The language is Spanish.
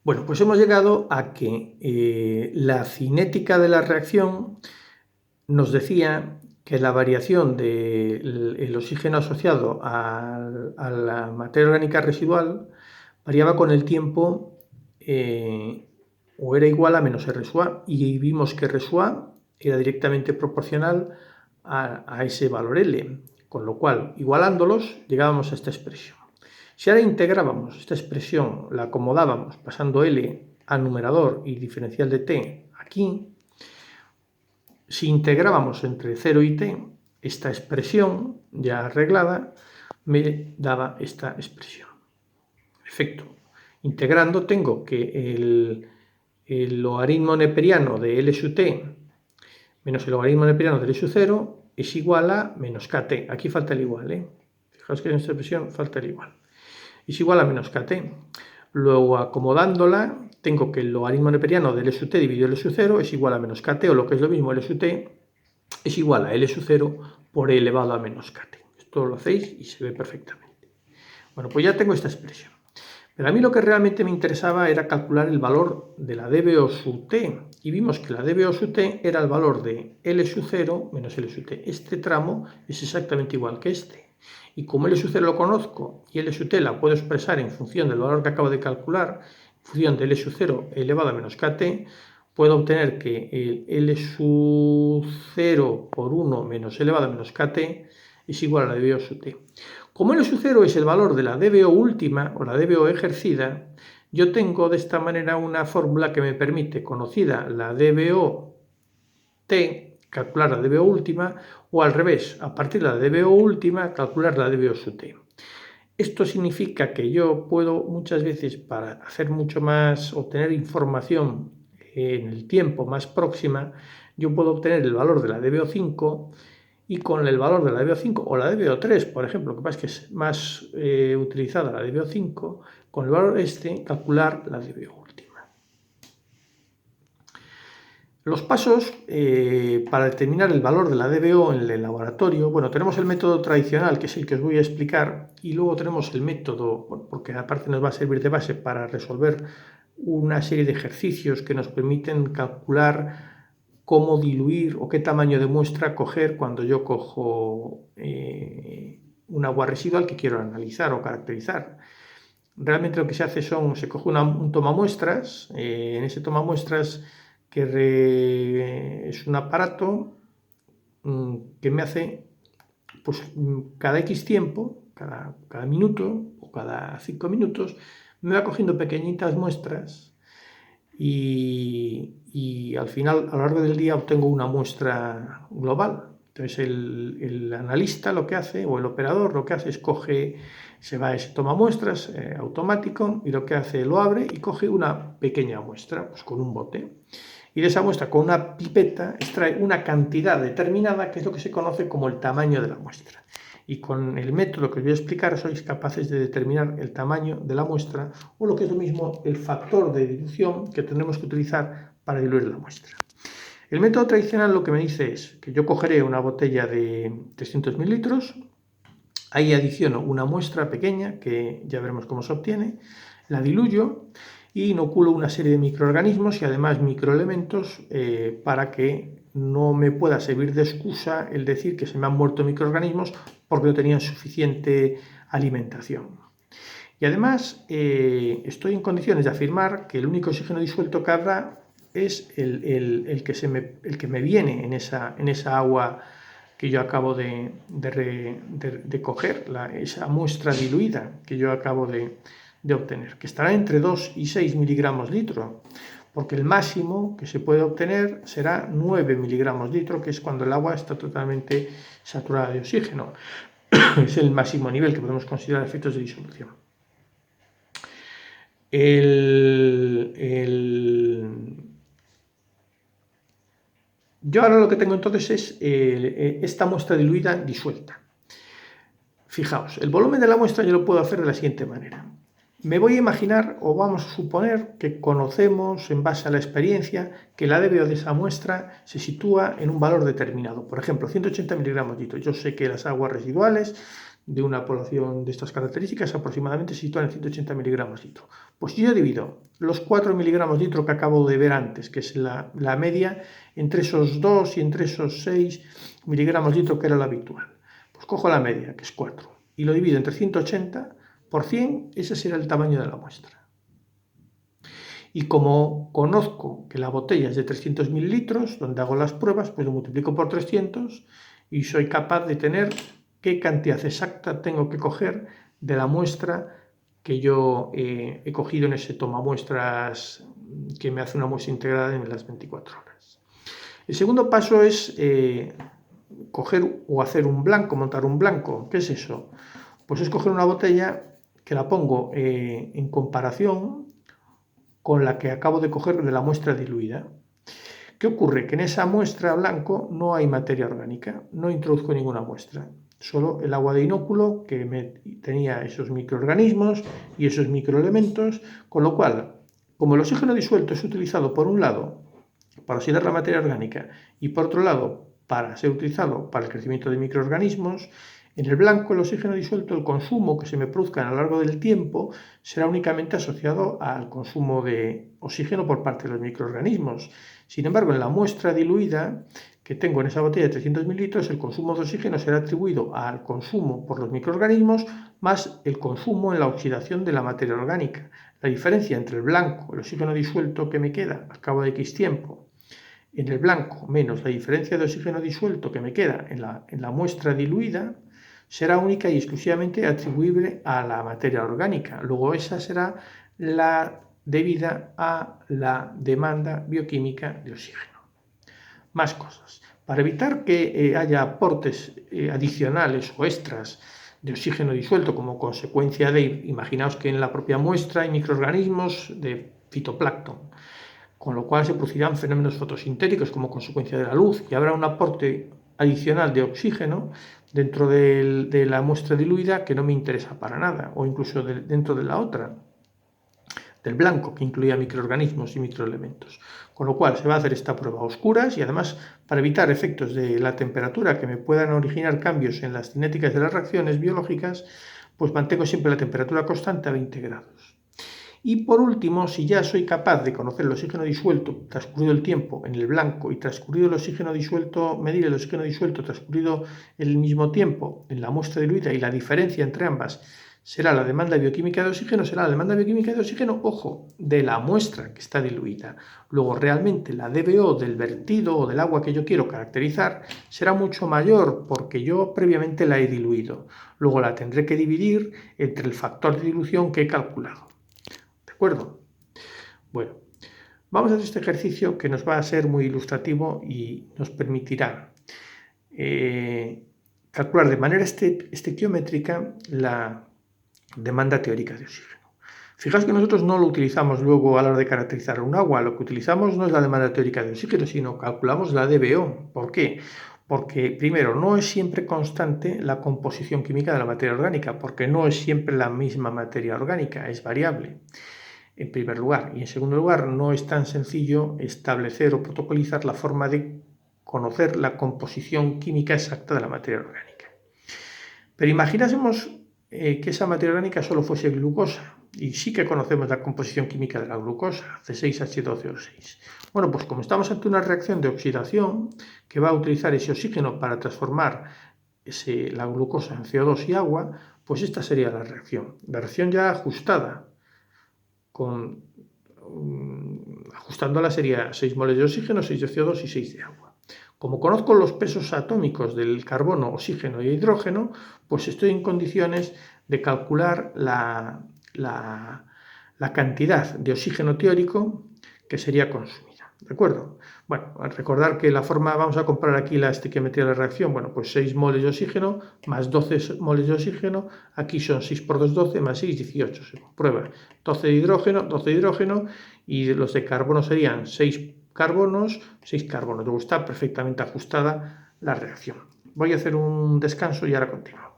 Bueno, pues hemos llegado a que la cinética de la reacción nos decía que la variación del oxígeno asociado a la materia orgánica residual variaba con el tiempo o era igual a menos R sub A, y vimos que R sub A era directamente proporcional a ese valor L, con lo cual, igualándolos, llegábamos a esta expresión. Si ahora integrábamos esta expresión, la acomodábamos pasando L al numerador y diferencial de t aquí, si integrábamos entre 0 y t, esta expresión ya arreglada me daba esta expresión. Efecto. Integrando tengo que el logaritmo neperiano de L sub t menos el logaritmo neperiano de L sub 0 es igual a menos kt. Aquí falta el igual, ¿eh? Fijaos que en esta expresión falta el igual. Es igual a menos kt. Luego, acomodándola, tengo que el logaritmo neperiano de L sub t dividido L sub 0 es igual a menos kt, o lo que es lo mismo, L sub t es igual a L sub 0 por E elevado a menos kt. Esto lo hacéis y se ve perfectamente. Bueno, pues ya tengo esta expresión. Pero a mí lo que realmente me interesaba era calcular el valor de la dBO sub t, y vimos que la dBO sub t era el valor de L sub 0 menos L sub t. Este tramo es exactamente igual que este. Y como L sub 0 lo conozco y L sub t la puedo expresar en función del valor que acabo de calcular, en función de L sub 0 elevado a menos kt, puedo obtener que el L sub 0 por 1 menos elevado a menos kt es igual a la dBO sub t. Como L sub 0 es el valor de la dBO última o la dBO ejercida, yo tengo de esta manera una fórmula que me permite, conocida la dBO t, calcular la dBO última, o al revés, a partir de la dBO última, calcular la dBO sub t. Esto significa que yo puedo muchas veces, para hacer mucho más, obtener información en el tiempo más próxima, yo puedo obtener el valor de la dBO5 y con el valor de la dBO5 o la dBO3, por ejemplo, que pasa es que es más utilizada la dBO5, con el valor este calcular la dBO última. Los pasos para determinar el valor de la dBO en el laboratorio, bueno, tenemos el método tradicional, que es el que os voy a explicar, y luego tenemos el método, bueno, porque aparte nos va a servir de base para resolver una serie de ejercicios que nos permiten calcular cómo diluir o qué tamaño de muestra coger cuando yo cojo un agua residual que quiero analizar o caracterizar. Realmente lo que se hace se coge un tomamuestras, en ese tomamuestras es un aparato que me hace, pues cada X tiempo, cada minuto o cada 5 minutos, me va cogiendo pequeñitas muestras y al final, a lo largo del día, obtengo una muestra global. Entonces el analista lo que hace, o el operador lo que hace es se va a ese toma muestras automático, y lo que hace, lo abre y coge una pequeña muestra, pues con un bote. Y de esa muestra, con una pipeta, extrae una cantidad determinada, que es lo que se conoce como el tamaño de la muestra. Y con el método que os voy a explicar sois capaces de determinar el tamaño de la muestra, o lo que es lo mismo, el factor de dilución que tendremos que utilizar para diluir la muestra. El método tradicional lo que me dice es que yo cogeré una botella de 300 mililitros, ahí adiciono una muestra pequeña, que ya veremos cómo se obtiene, la diluyo y inoculo una serie de microorganismos y además microelementos para que no me pueda servir de excusa el decir que se me han muerto microorganismos porque no tenían suficiente alimentación. Y además estoy en condiciones de afirmar que el único oxígeno disuelto que habrá es el que me viene en esa agua que yo acabo de coger, esa muestra diluida que yo acabo de obtener, que estará entre 2 y 6 miligramos litro, porque el máximo que se puede obtener será 9 miligramos litro, que es cuando el agua está totalmente saturada de oxígeno. Es el máximo nivel que podemos considerar efectos de disolución. Yo ahora lo que tengo entonces es esta muestra diluida disuelta. Fijaos, el volumen de la muestra yo lo puedo hacer de la siguiente manera. Me voy a imaginar, o vamos a suponer, que conocemos en base a la experiencia que la dBO de esa muestra se sitúa en un valor determinado. Por ejemplo, 180 miligramos litro. Yo sé que las aguas residuales de una población de estas características aproximadamente se sitúan en 180 miligramos litro. Pues yo divido los 4 miligramos litro que acabo de ver antes, que es la media entre esos 2 y entre esos 6 miligramos litro que era lo habitual. Pues cojo la media, que es 4, y lo divido entre 180 por 100, ese será el tamaño de la muestra. Y como conozco que la botella es de 300 mililitros, donde hago las pruebas, pues lo multiplico por 300 y soy capaz de tener qué cantidad exacta tengo que coger de la muestra que yo he cogido en ese tomamuestras que me hace una muestra integrada en las 24 horas. El segundo paso es coger o hacer un blanco, montar un blanco. ¿Qué es eso? Pues es coger una botella que la pongo en comparación con la que acabo de coger de la muestra diluida. ¿Qué ocurre? Que en esa muestra blanco no hay materia orgánica, no introduzco ninguna muestra, solo el agua de inóculo que tenía esos microorganismos y esos microelementos, con lo cual, como el oxígeno disuelto es utilizado por un lado para oxidar la materia orgánica y por otro lado para ser utilizado para el crecimiento de microorganismos, en el blanco, el oxígeno disuelto, el consumo que se me produzca a lo largo del tiempo será únicamente asociado al consumo de oxígeno por parte de los microorganismos. Sin embargo, en la muestra diluida que tengo en esa botella de 300 mililitros, el consumo de oxígeno será atribuido al consumo por los microorganismos más el consumo en la oxidación de la materia orgánica. La diferencia entre el blanco, el oxígeno disuelto que me queda al cabo de X tiempo, en el blanco, menos la diferencia de oxígeno disuelto que me queda en la muestra diluida, será única y exclusivamente atribuible a la materia orgánica. Luego esa será la debida a la demanda bioquímica de oxígeno. Más cosas. Para evitar que haya aportes adicionales o extras de oxígeno disuelto como consecuencia de, imaginaos que en la propia muestra hay microorganismos de fitoplancton, con lo cual se producirán fenómenos fotosintéticos como consecuencia de la luz y habrá un aporte adicional de oxígeno dentro de la muestra diluida que no me interesa para nada, o incluso dentro de la otra, del blanco, que incluía microorganismos y microelementos. Con lo cual se va a hacer esta prueba a oscuras y además para evitar efectos de la temperatura que me puedan originar cambios en las cinéticas de las reacciones biológicas, pues mantengo siempre la temperatura constante a 20 grados. Y por último, si ya soy capaz de conocer el oxígeno disuelto transcurrido el tiempo en el blanco y transcurrido el oxígeno disuelto, medir el oxígeno disuelto transcurrido el mismo tiempo en la muestra diluida y la diferencia entre ambas será la demanda bioquímica de oxígeno, será la demanda bioquímica de oxígeno, ojo, de la muestra que está diluida. Luego realmente la DBO del vertido o del agua que yo quiero caracterizar será mucho mayor porque yo previamente la he diluido. Luego la tendré que dividir entre el factor de dilución que he calculado. ¿De acuerdo? Bueno, vamos a hacer este ejercicio que nos va a ser muy ilustrativo y nos permitirá calcular de manera estequiométrica la demanda teórica de oxígeno. Fijaos que nosotros no lo utilizamos luego a la hora de caracterizar un agua, lo que utilizamos no es la demanda teórica de oxígeno, sino calculamos la DBO. ¿Por qué? Porque, primero, no es siempre constante la composición química de la materia orgánica, porque no es siempre la misma materia orgánica, es variable, en primer lugar. Y en segundo lugar, no es tan sencillo establecer o protocolizar la forma de conocer la composición química exacta de la materia orgánica. Pero imaginásemos que esa materia orgánica solo fuese glucosa, y sí que conocemos la composición química de la glucosa, C6H12O6. Bueno, pues como estamos ante una reacción de oxidación que va a utilizar ese oxígeno para transformar la glucosa en CO2 y agua, pues esta sería la reacción. La reacción ya ajustada, ajustándola sería 6 moles de oxígeno, 6 de CO2 y 6 de agua. Como conozco los pesos atómicos del carbono, oxígeno y hidrógeno, pues estoy en condiciones de calcular la cantidad de oxígeno teórico que sería consumida. ¿De acuerdo? Bueno, al recordar que la forma, vamos a comparar aquí la estequiometría de la reacción, bueno, pues 6 moles de oxígeno más 12 moles de oxígeno, aquí son 6 por 2, 12, más 6, 18, se comprueba. 12 de hidrógeno, y los de carbono serían 6 carbonos, 6 carbonos. Luego está perfectamente ajustada la reacción. Voy a hacer un descanso y ahora continuamos.